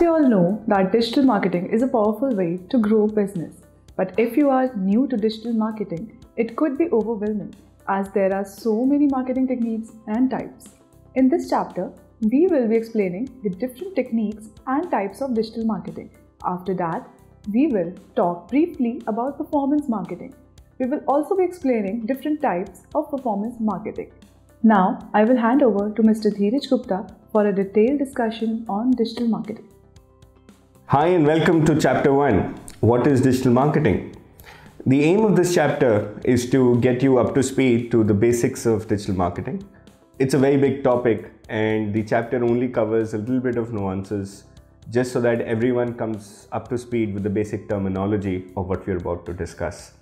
we all know that digital marketing is a powerful way to grow business. But if you are new to digital marketing, it could be overwhelming as there are so many marketing techniques and types. In this chapter, we will be explaining the different techniques and types of digital marketing. After that, we will talk briefly about performance marketing. We will also be explaining different types of performance marketing. Now, I will hand over to Mr. Dheeraj Gupta for a detailed discussion on digital marketing. Hi and welcome to Chapter 1. What is digital marketing? The aim of this chapter is to get you up to speed to the basics of digital marketing. It's a very big topic and the chapter only covers a little bit of nuances just so that everyone comes up to speed with the basic terminology of what we're about to discuss.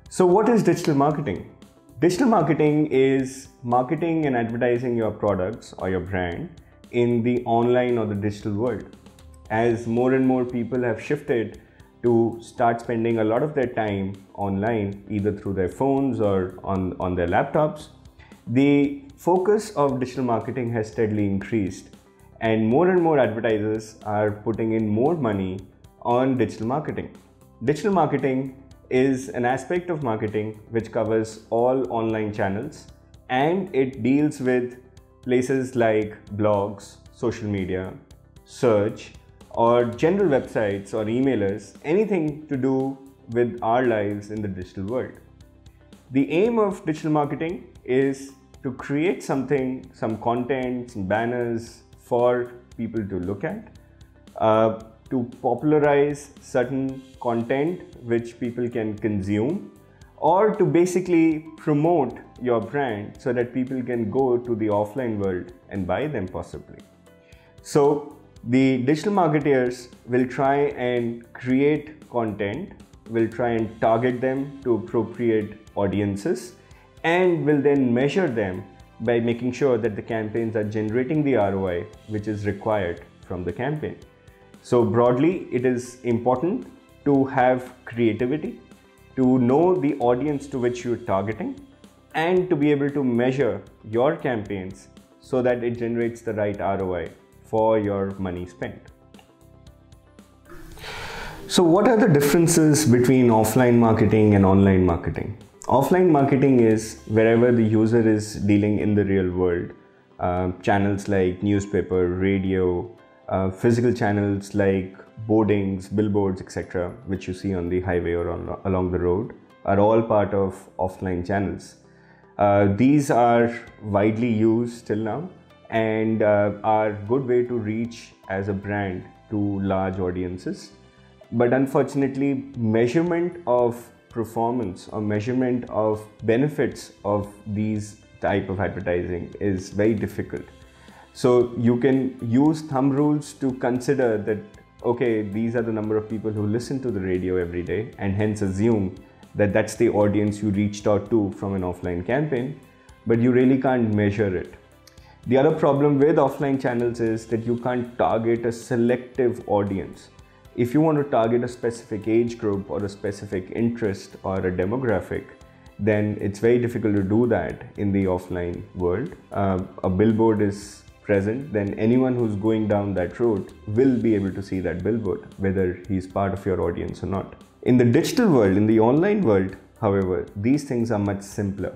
So what is digital marketing? Digital marketing is marketing and advertising your products or your brand in the online or the digital world. As more and more people have shifted to start spending a lot of their time online, either through their phones or on their laptops, the focus of digital marketing has steadily increased, and more advertisers are putting in more money on digital marketing. Digital marketing is an aspect of marketing which covers all online channels, and it deals with places like blogs, social media, search, or general websites or emailers, anything to do with our lives in the digital world. The aim of digital marketing is to create something, some content, some banners for people to look at, to popularize certain content which people can consume, or to basically promote your brand so that people can go to the offline world and buy them possibly. So the digital marketers will try and create content, will try and target them to appropriate audiences, and will then measure them by making sure that the campaigns are generating the ROI which is required from the campaign. So broadly, it is important to have creativity, to know the audience to which you're targeting, and to be able to measure your campaigns so that it generates the right ROI for your money spent. So what are the differences between offline marketing and online marketing? Offline marketing is wherever the user is dealing in the real world. Channels like newspaper, radio, physical channels like boardings, billboards, etc., which you see on the highway or along the road, are all part of offline channels. These are widely used till now and are a good way to reach as a brand to large audiences. But unfortunately, measurement of performance or measurement of benefits of these type of advertising is very difficult. So you can use thumb rules to consider that, okay, these are the number of people who listen to the radio every day, and hence assume that that's the audience you reached out to from an offline campaign, but you really can't measure it. The other problem with offline channels is that you can't target a selective audience. If you want to target a specific age group or a specific interest or a demographic, then it's very difficult to do that in the offline world. A billboard is present, then anyone who's going down that road will be able to see that billboard, whether he's part of your audience or not. In the digital world, in the online world, however, these things are much simpler.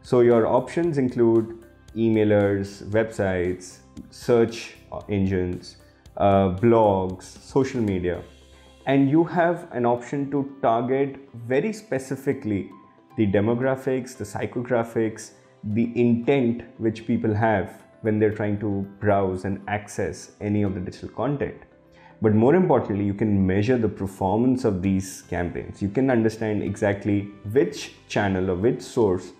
So your options include emailers, websites, search engines, blogs, social media, and you have an option to target very specifically the demographics, the psychographics, the intent which people have when they're trying to browse and access any of the digital content. But more importantly, you can measure the performance of these campaigns. You can understand exactly which channel or which source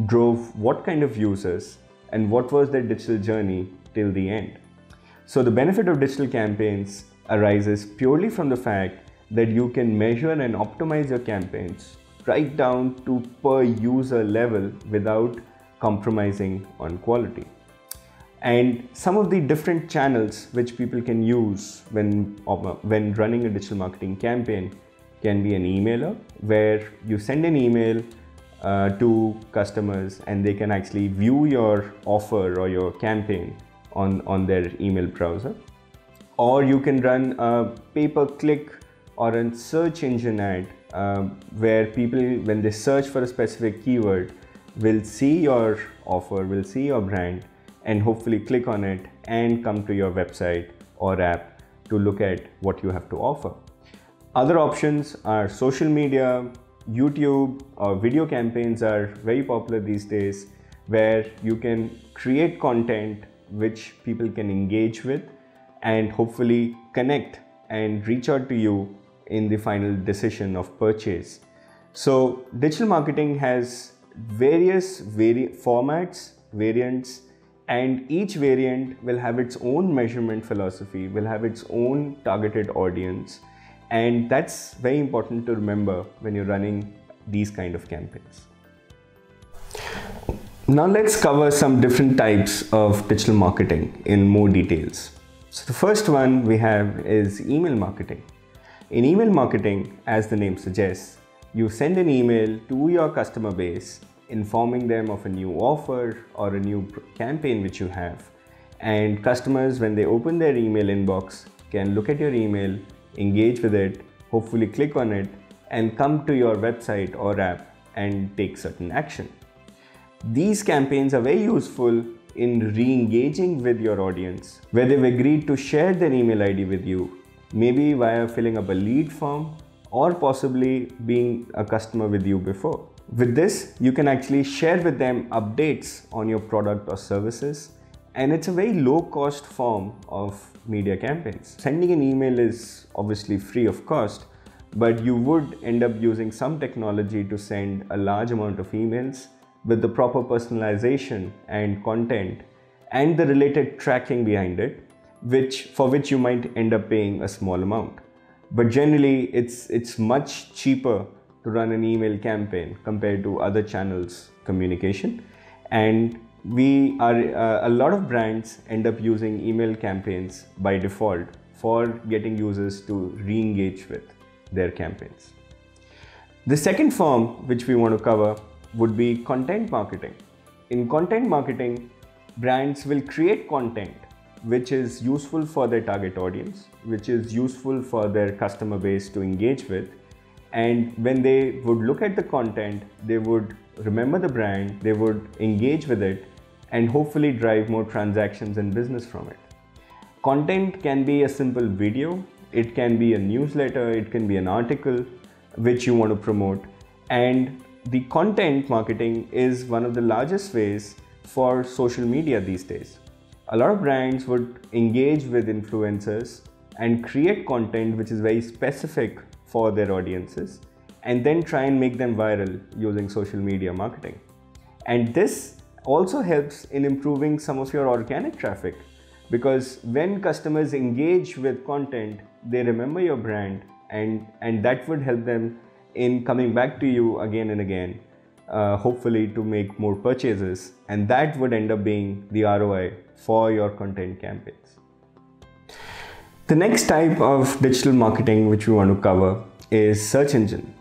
drove what kind of users and what was their digital journey till the end. So the benefit of digital campaigns arises purely from the fact that you can measure and optimize your campaigns right down to per user level without compromising on quality. And some of the different channels which people can use when running a digital marketing campaign can be an emailer, where you send an email to customers and they can actually view your offer or your campaign on their email browser. or you can run a pay-per-click or a search engine ad where people, when they search for a specific keyword, will see your offer, will see your brand, and hopefully click on it and come to your website or app to look at what you have to offer. Other options are social media, YouTube, or video campaigns are very popular these days, where you can create content which people can engage with and hopefully connect and reach out to you in the final decision of purchase. So digital marketing has various formats, variants, and each variant will have its own measurement philosophy, will have its own targeted audience, and that's very important to remember when you're running these kind of campaigns. Now let's cover some different types of digital marketing in more details. So the first one we have is email marketing. In email marketing, as the name suggests, you send an email to your customer base informing them of a new offer or a new campaign which you have. And customers, when they open their email inbox, can look at your email, engage with it, hopefully click on it, and come to your website or app and take certain action. These campaigns are very useful in re-engaging with your audience, where they've agreed to share their email ID with you, maybe via filling up a lead form or possibly being a customer with you before. With this, you can actually share with them updates on your product or services, and it's a very low cost form of media campaigns. Sending an email is obviously free of cost, but you would end up using some technology to send a large amount of emails with the proper personalization and content and the related tracking behind it, for which you might end up paying a small amount. But generally, it's much cheaper to run an email campaign compared to other channels communication, and a lot of brands end up using email campaigns by default for getting users to re-engage with their campaigns. The second form which we want to cover would be content marketing. In content marketing, brands will create content which is useful for their target audience, which is useful for their customer base to engage with. And when they would look at the content, they would remember the brand, they would engage with it, and hopefully drive more transactions and business from it. Content can be a simple video, it can be a newsletter, it can be an article which you want to promote. And the content marketing is one of the largest ways for social media these days. A lot of brands would engage with influencers and create content which is very specific for their audiences, and then try and make them viral using social media marketing. And this also helps in improving some of your organic traffic, because when customers engage with content, they remember your brand, and that would help them in coming back to you again and again, hopefully to make more purchases, and that would end up being the ROI for your content campaigns. The next type of digital marketing which we want to cover is search engine.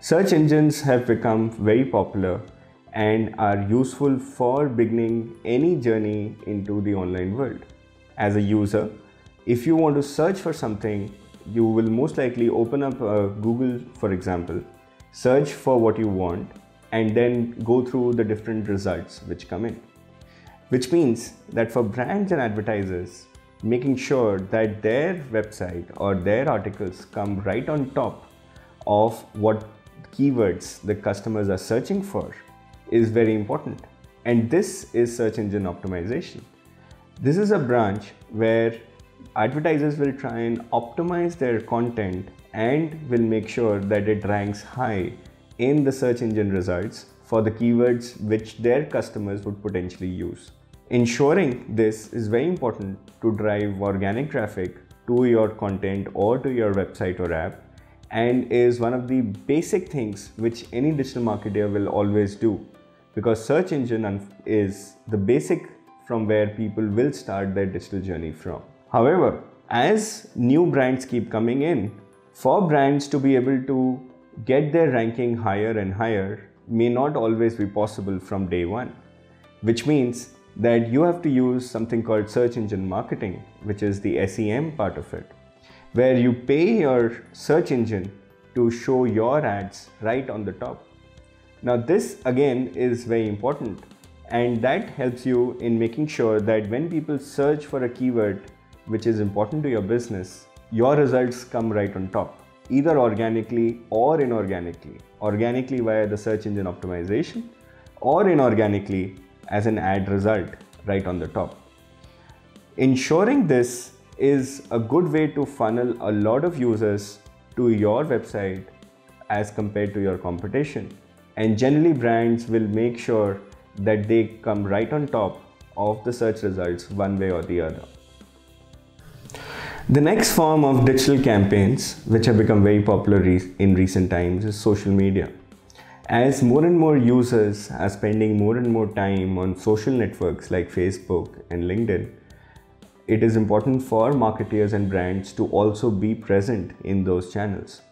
Search engines have become very popular and are useful for beginning any journey into the online world. As a user, if you want to search for something, you will most likely open up Google, for example, search for what you want, and then go through the different results which come in. Which means that for brands and advertisers, making sure that their website or their articles come right on top of what keywords the customers are searching for is very important. And this is search engine optimization. This is a branch where advertisers will try and optimize their content and will make sure that it ranks high in the search engine results for the keywords which their customers would potentially use. Ensuring this is very important to drive organic traffic to your content or to your website or app, and is one of the basic things which any digital marketer will always do, because search engine is the basic from where people will start their digital journey from. However, as new brands keep coming in, for brands to be able to get their ranking higher and higher may not always be possible from day one, which means that you have to use something called search engine marketing, which is the SEM part of it, where you pay your search engine to show your ads right on the top. Now this again is very important, and that helps you in making sure that when people search for a keyword which is important to your business, your results come right on top, either organically or inorganically. Organically via the search engine optimization, or inorganically as an ad result right on the top. Ensuring this is a good way to funnel a lot of users to your website as compared to your competition. And generally brands will make sure that they come right on top of the search results one way or the other. The next form of digital campaigns, which have become very popular in recent times, is social media. As more and more users are spending more and more time on social networks like Facebook and LinkedIn, it is important for marketers and brands to also be present in those channels.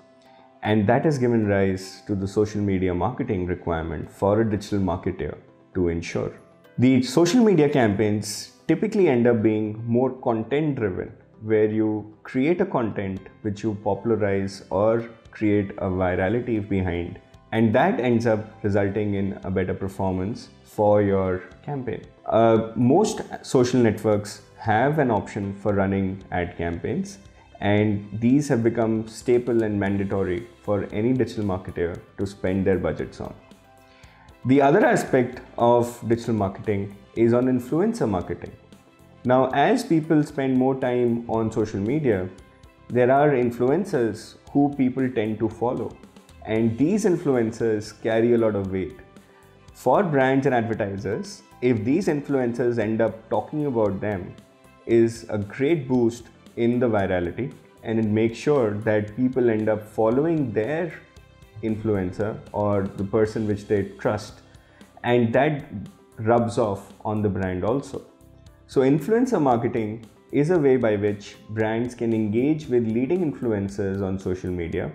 And that has given rise to the social media marketing requirement for a digital marketer to ensure. The social media campaigns typically end up being more content driven, where you create a content which you popularize or create a virality behind, and that ends up resulting in a better performance for your campaign. Most social networks have an option for running ad campaigns, and these have become staple and mandatory for any digital marketer to spend their budgets on. The other aspect of digital marketing is on influencer marketing. Now, as people spend more time on social media, there are influencers who people tend to follow. And these influencers carry a lot of weight. For brands and advertisers, if these influencers end up talking about them, is a great boost in the virality, and it makes sure that people end up following their influencer or the person which they trust, and that rubs off on the brand also. So influencer marketing is a way by which brands can engage with leading influencers on social media,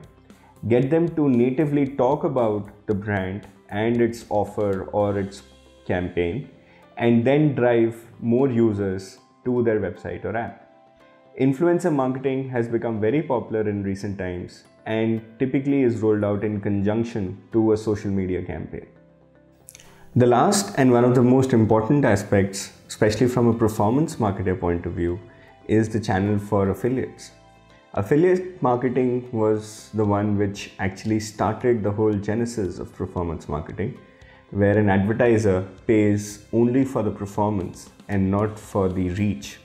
get them to natively talk about the brand and its offer or its campaign, and then drive more users to their website or app. Influencer marketing has become very popular in recent times and typically is rolled out in conjunction to a social media campaign. The last and one of the most important aspects, especially from a performance marketer point of view, is the channel for affiliates. Affiliate marketing was the one which actually started the whole genesis of performance marketing, where an advertiser pays only for the performance and not for the reach.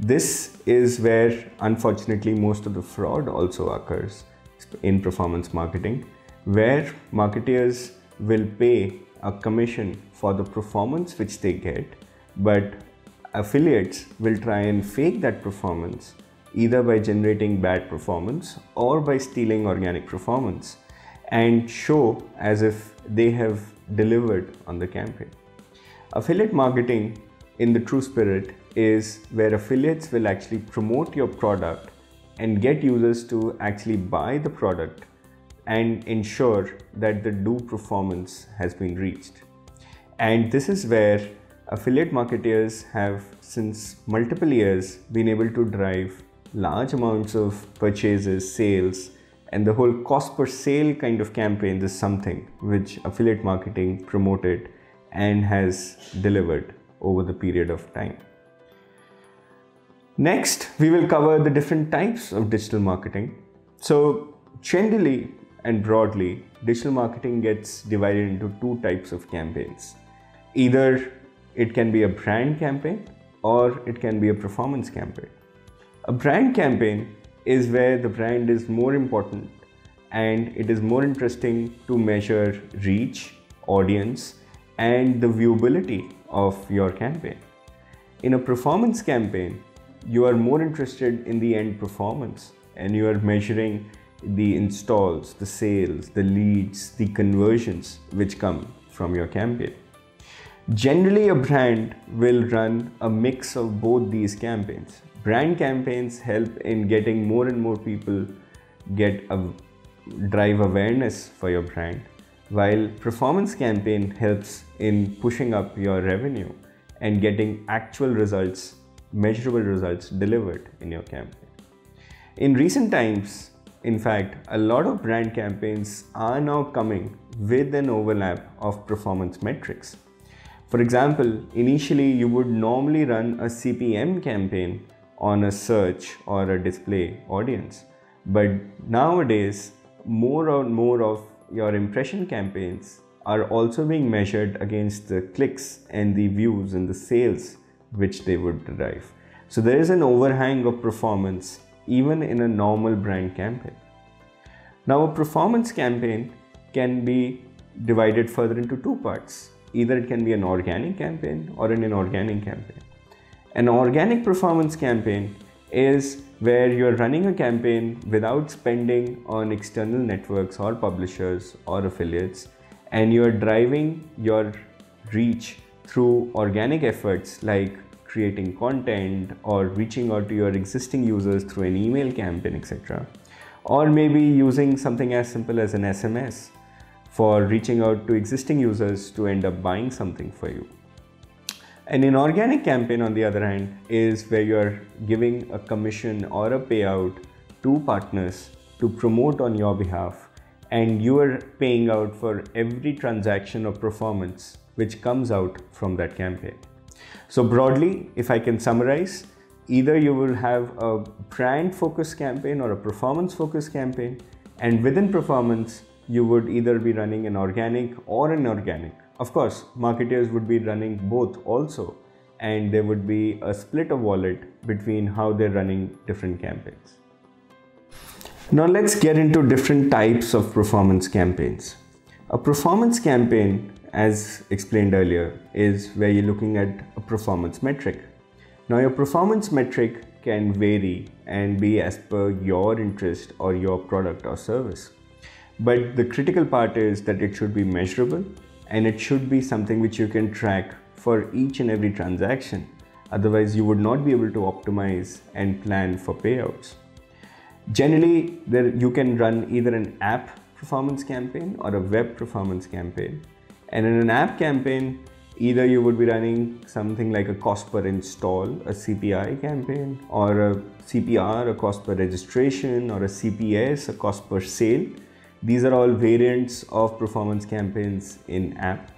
This is where, unfortunately, most of the fraud also occurs in performance marketing, where marketers will pay a commission for the performance which they get, but affiliates will try and fake that performance either by generating bad performance or by stealing organic performance and show as if they have delivered on the campaign. Affiliate marketing in the true spirit is where affiliates will actually promote your product and get users to actually buy the product and ensure that the due performance has been reached. And this is where affiliate marketers have since multiple years been able to drive large amounts of purchases, sales, and the whole cost per sale kind of campaign is something which affiliate marketing promoted and has delivered over the period of time. Next, we will cover the different types of digital marketing. So generally and broadly, digital marketing gets divided into two types of campaigns. Either it can be a brand campaign or it can be a performance campaign. A brand campaign is where the brand is more important and it is more interesting to measure reach, audience, and the viewability of your campaign. In a performance campaign, you are more interested in the end performance and you are measuring the installs, the sales, the leads, the conversions which come from your campaign. Generally, a brand will run a mix of both these campaigns. Brand campaigns help in getting more and more people drive awareness for your brand, while performance campaign helps in pushing up your revenue and getting actual results, measurable results delivered in your campaign. In recent times, in fact, a lot of brand campaigns are now coming with an overlap of performance metrics. For example, initially you would normally run a CPM campaign on a search or a display audience. But nowadays, more and more of your impression campaigns are also being measured against the clicks and the views and the sales which they would derive. So there is an overhang of performance even in a normal brand campaign. Now, a performance campaign can be divided further into two parts. Either it can be an organic campaign or an inorganic campaign. An organic performance campaign is where you're running a campaign without spending on external networks or publishers or affiliates, and you're driving your reach through organic efforts like creating content or reaching out to your existing users through an email campaign, etc. Or maybe using something as simple as an SMS for reaching out to existing users to end up buying something for you. An inorganic campaign, on the other hand, is where you're giving a commission or a payout to partners to promote on your behalf, and you are paying out for every transaction or performance which comes out from that campaign. So broadly, if I can summarize, either you will have a brand focused campaign or a performance focused campaign, and within performance, you would either be running an organic or an inorganic. Of course, marketers would be running both also, and there would be a split of wallet between how they're running different campaigns. Now let's get into different types of performance campaigns. A performance campaign, as explained earlier, is where you're looking at a performance metric. Now your performance metric can vary and be as per your interest or your product or service. But the critical part is that it should be measurable, and it should be something which you can track for each and every transaction. Otherwise, you would not be able to optimize and plan for payouts. Generally, you can run either an app performance campaign or a web performance campaign. And in an app campaign, either you would be running something like a cost per install, a CPI campaign, or a CPR, a cost per registration, or a CPS, a cost per sale. These are all variants of performance campaigns in app.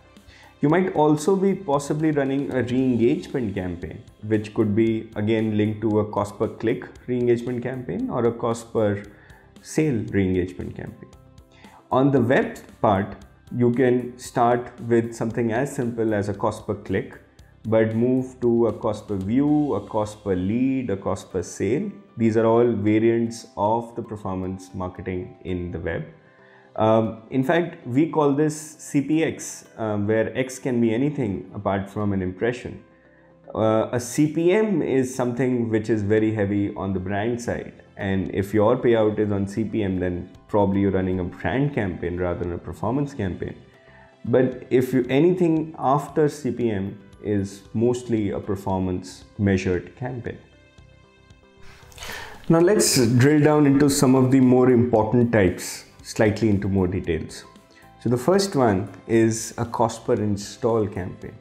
You might also be possibly running a re-engagement campaign, which could be again linked to a cost per click re-engagement campaign or a cost per sale re-engagement campaign. On the web part, you can start with something as simple as a cost per click, but move to a cost per view, a cost per lead, a cost per sale. These are all variants of the performance marketing in the web. In fact, we call this CPX, where X can be anything apart from an impression. A CPM is something which is very heavy on the brand side. And if your payout is on CPM, then probably you're running a brand campaign rather than a performance campaign. But if anything after CPM is mostly a performance measured campaign. Now let's drill down into some of the more important types, slightly into more details. So the first one is a cost per install campaign.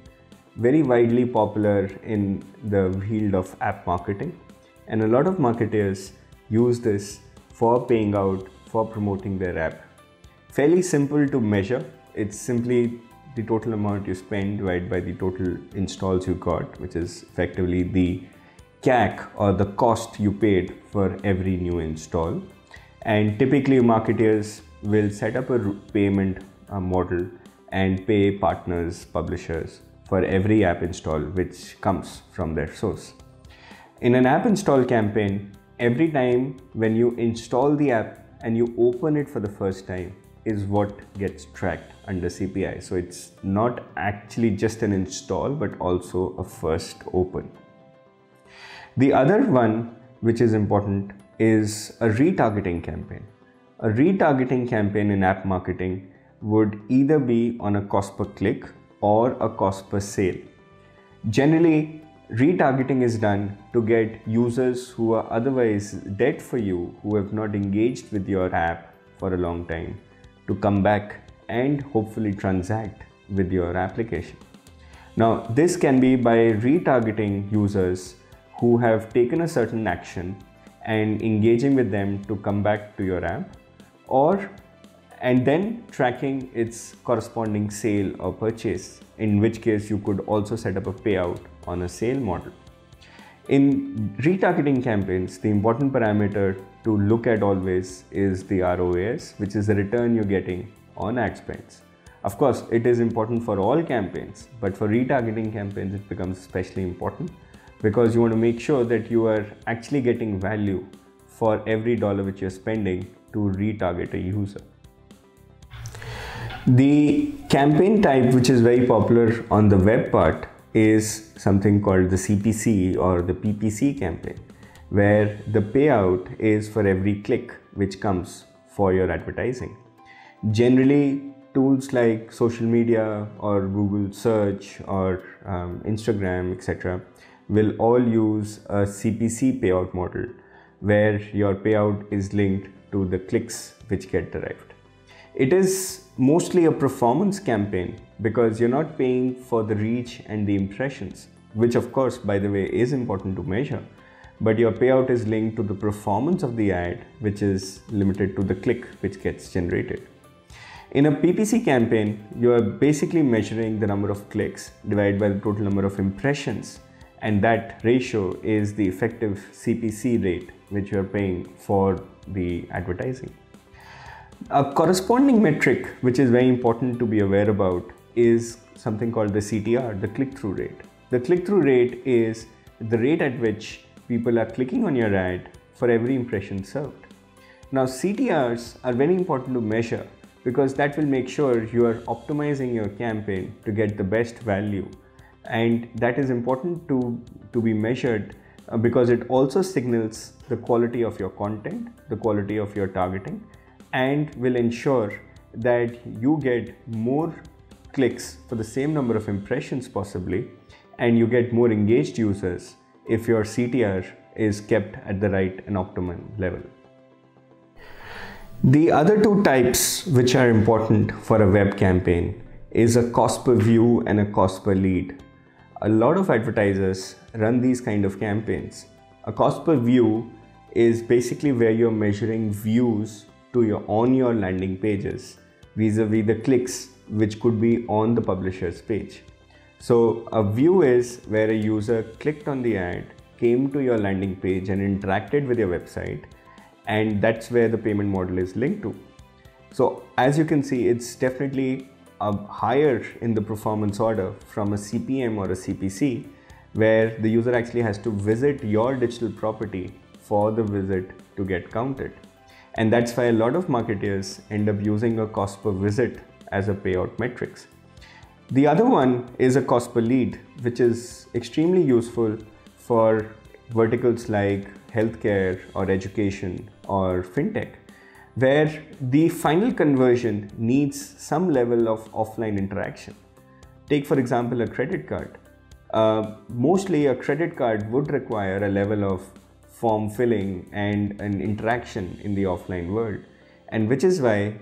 Very widely popular in the field of app marketing, and a lot of marketers use this for paying out for promoting their app. Fairly simple to measure. It's simply the total amount you spend divided by the total installs you got, which is effectively the CAC or the cost you paid for every new install. And typically marketers will set up a payment model and pay partners, publishers for every app install which comes from their source. In an app install campaign, every time when you install the app and you open it for the first time is what gets tracked under CPI. So it's not actually just an install, but also a first open. The other one which is important is a retargeting campaign. A retargeting campaign in app marketing would either be on a cost per click or a cost per sale. Generally, retargeting is done to get users who are otherwise dead for you, who have not engaged with your app for a long time, to come back and hopefully transact with your application. Now, this can be by retargeting users who have taken a certain action and engaging with them to come back to your app, and then tracking its corresponding sale or purchase, in which case you could also set up a payout on a sale model. In retargeting campaigns, the important parameter to look at always is the ROAS, which is the return you're getting on ad spends. Of course, it is important for all campaigns, but for retargeting campaigns, it becomes especially important because you want to make sure that you are actually getting value for every dollar which you're spending to retarget a user. The campaign type which is very popular on the web part is something called the CPC or the PPC campaign, where the payout is for every click which comes for your advertising. Generally, tools like social media or Google search or Instagram, etc. will all use a CPC payout model where your payout is linked to the clicks which get derived. It is mostly a performance campaign because you're not paying for the reach and the impressions, which of course, by the way, is important to measure, but your payout is linked to the performance of the ad, which is limited to the click which gets generated. In a PPC campaign, you are basically measuring the number of clicks divided by the total number of impressions, and that ratio is the effective CPC rate which you are paying for the advertising. A corresponding metric which is very important to be aware about is something called the CTR, the click-through rate. The click-through rate is the rate at which people are clicking on your ad for every impression served. Now, CTRs are very important to measure because that will make sure you are optimizing your campaign to get the best value, and that is important to be measured because it also signals the quality of your content, the quality of your targeting, and will ensure that you get more clicks for the same number of impressions possibly, and you get more engaged users if your CTR is kept at the right and optimum level. The other two types which are important for a web campaign is a cost per view and a cost per lead. A lot of advertisers run these kind of campaigns. A cost per view is basically where you're measuring views on your landing pages vis-a-vis the clicks which could be on the publisher's page. So a view is where a user clicked on the ad, came to your landing page and interacted with your website, and that's where the payment model is linked to. So as you can see, it's definitely higher in the performance order from a CPM or a CPC, where the user actually has to visit your digital property for the visit to get counted. And that's why a lot of marketers end up using a cost per visit as a payout metrics. The other one is a cost per lead, which is extremely useful for verticals like healthcare or education or fintech, where the final conversion needs some level of offline interaction. Take for example a credit card. Mostly a credit card would require a level of form filling and an interaction in the offline world, and which is why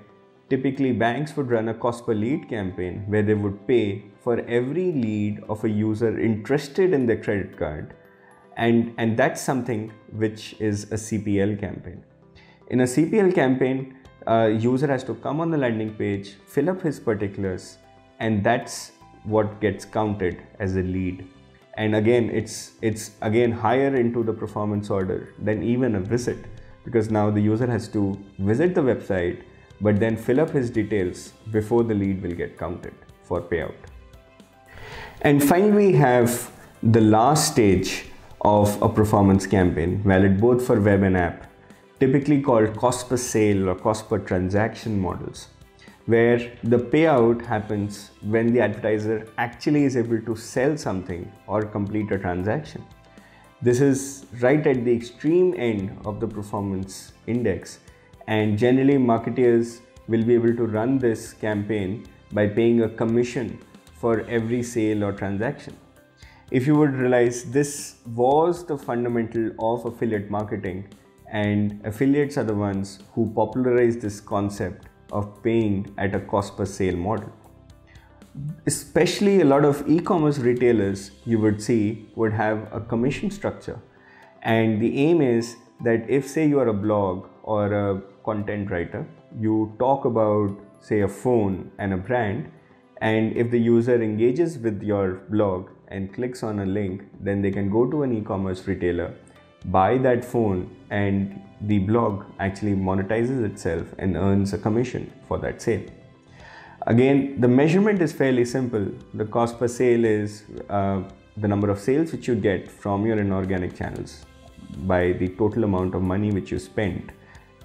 typically banks would run a cost per lead campaign where they would pay for every lead of a user interested in their credit card, and that's something which is a CPL campaign. In a CPL campaign, a user has to come on the landing page, fill up his particulars, and that's what gets counted as a lead. And again, it's again higher into the performance order than even a visit, because now the user has to visit the website but then fill up his details before the lead will get counted for payout. And finally, we have the last stage of a performance campaign, valid both for web and app, typically called cost per sale or cost per transaction models, where the payout happens when the advertiser actually is able to sell something or complete a transaction. This is right at the extreme end of the performance index, and generally marketers will be able to run this campaign by paying a commission for every sale or transaction. If you would realize, this was the fundamental of affiliate marketing, and affiliates are the ones who popularized this concept of paying at a cost per sale model. Especially a lot of e-commerce retailers you would see would have a commission structure. And the aim is that if say you are a blog or a content writer, you talk about say a phone and a brand, and if the user engages with your blog and clicks on a link, then they can go to an e-commerce retailer, buy that phone, and the blog actually monetizes itself and earns a commission for that sale. Again, the measurement is fairly simple. The cost per sale is the number of sales which you get from your inorganic channels by the total amount of money which you spent.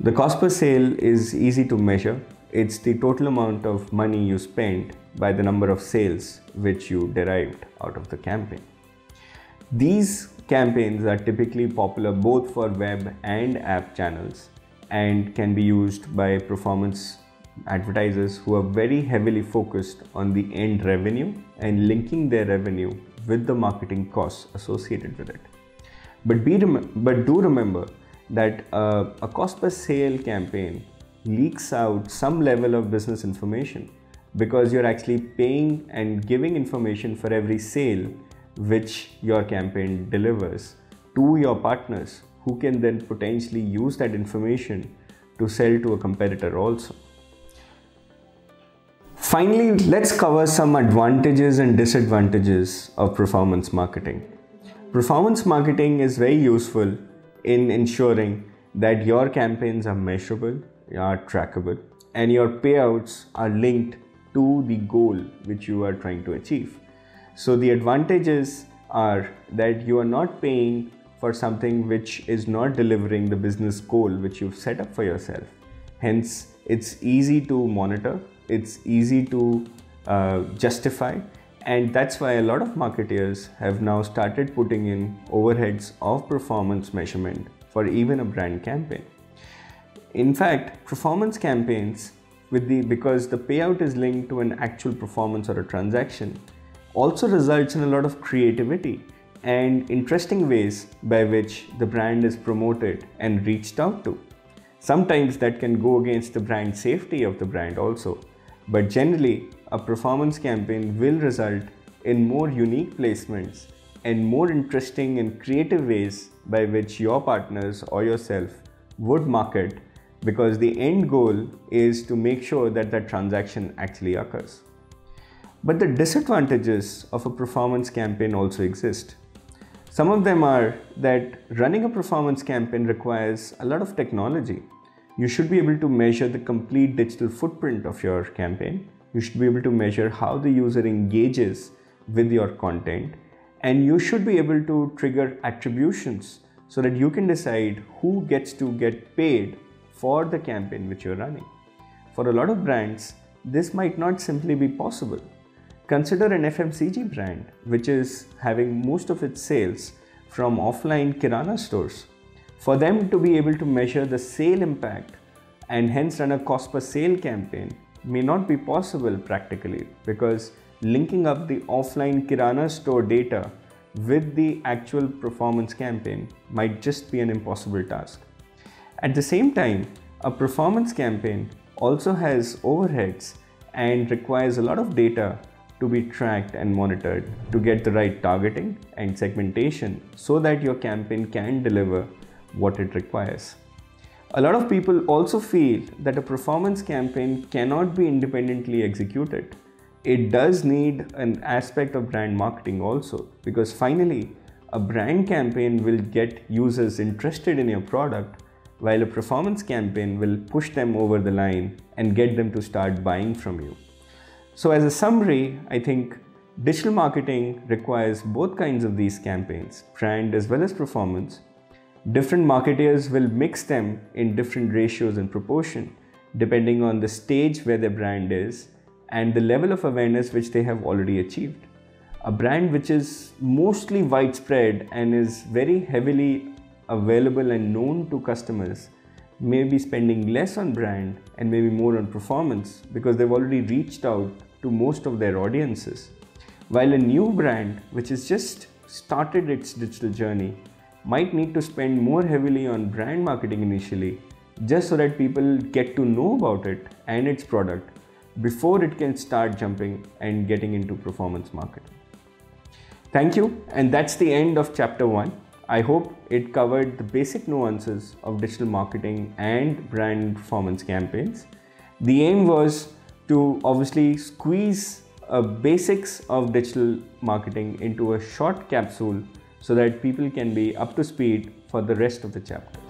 The cost per sale is easy to measure. It's the total amount of money you spent by the number of sales which you derived out of the campaign. These campaigns are typically popular both for web and app channels and can be used by performance advertisers who are very heavily focused on the end revenue and linking their revenue with the marketing costs associated with it. But do remember that a cost per sale campaign leaks out some level of business information, because you're actually paying and giving information for every sale which your campaign delivers to your partners, who can then potentially use that information to sell to a competitor also. Finally, let's cover some advantages and disadvantages of performance marketing. Performance marketing is very useful in ensuring that your campaigns are measurable, are trackable, and your payouts are linked to the goal which you are trying to achieve. So the advantages are that you are not paying for something which is not delivering the business goal which you've set up for yourself. Hence, it's easy to monitor, it's easy to justify, and that's why a lot of marketers have now started putting in overheads of performance measurement for even a brand campaign. In fact, performance campaigns, because the payout is linked to an actual performance or a transaction, also results in a lot of creativity and interesting ways by which the brand is promoted and reached out to. Sometimes that can go against the brand safety of the brand also, but generally a performance campaign will result in more unique placements and more interesting and creative ways by which your partners or yourself would market, because the end goal is to make sure that that transaction actually occurs. But the disadvantages of a performance campaign also exist. Some of them are that running a performance campaign requires a lot of technology. You should be able to measure the complete digital footprint of your campaign. You should be able to measure how the user engages with your content, and you should be able to trigger attributions so that you can decide who gets to get paid for the campaign which you're running. For a lot of brands, this might not simply be possible. Consider an FMCG brand which is having most of its sales from offline kirana stores. For them to be able to measure the sale impact and hence run a cost per sale campaign may not be possible practically, because linking up the offline kirana store data with the actual performance campaign might just be an impossible task. At the same time, a performance campaign also has overheads and requires a lot of data to be tracked and monitored to get the right targeting and segmentation so that your campaign can deliver what it requires. A lot of people also feel that a performance campaign cannot be independently executed. It does need an aspect of brand marketing also, because finally a brand campaign will get users interested in your product, while a performance campaign will push them over the line and get them to start buying from you. So as a summary, I think digital marketing requires both kinds of these campaigns, brand as well as performance. Different marketers will mix them in different ratios and proportion depending on the stage where their brand is and the level of awareness which they have already achieved. A brand which is mostly widespread and is very heavily available and known to customers may be spending less on brand and maybe more on performance because they've already reached out to most of their audiences. While a new brand which has just started its digital journey might need to spend more heavily on brand marketing initially, just so that people get to know about it and its product before it can start jumping and getting into performance marketing. Thank you, and that's the end of chapter 1. I hope it covered the basic nuances of digital marketing and brand performance campaigns. The aim was to obviously squeeze basics of digital marketing into a short capsule so that people can be up to speed for the rest of the chapter.